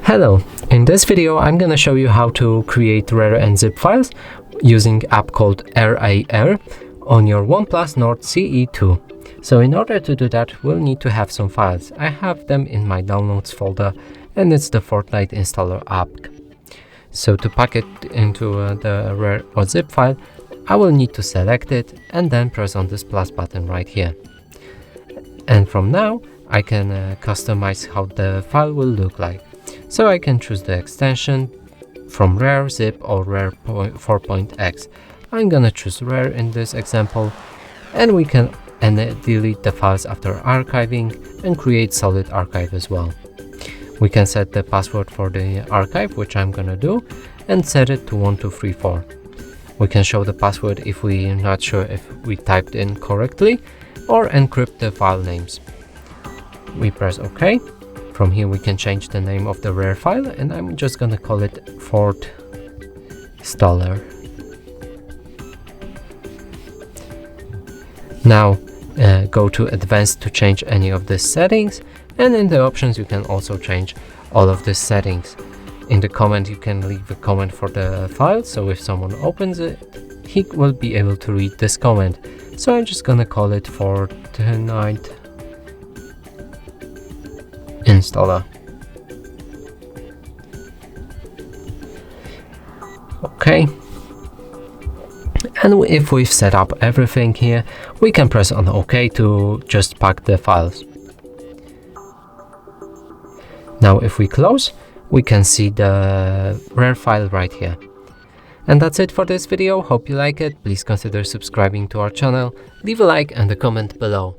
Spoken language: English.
Hello, in this video I'm gonna show you how to create RAR and zip files using app called Rar on your OnePlus Nord CE2. So in order to do that, we'll need to have some files. I have them in my downloads folder, and it's the Fortnite installer app. So to pack it into the RAR or zip file, I will need to select it and then press on this plus button right here. And from now I can customize how the file will look like. So I can choose the extension from Rar Zip or Rar 4.x. I'm gonna choose Rar in this example, and we can delete the files after archiving and create solid archive as well. We can set the password for the archive, which I'm gonna do, and set it to 1234. We can show the password if we're not sure if we typed in correctly, or encrypt the file names. We press OK. From here we can change the name of the RAR file, and I'm just gonna call it Fort Installer. Now go to Advanced to change any of the settings, and in the options you can also change all of the settings. In the comment you can leave a comment for the file, so if someone opens it, he will be able to read this comment. So I'm just gonna call it Fortnite Installer. Okay, and if we've set up everything here, we can press on OK to just pack the files. Now if we close, we can see the RAR file right here. And that's it for this video. Hope you like it. Please consider subscribing to our channel, leave a like and a comment below.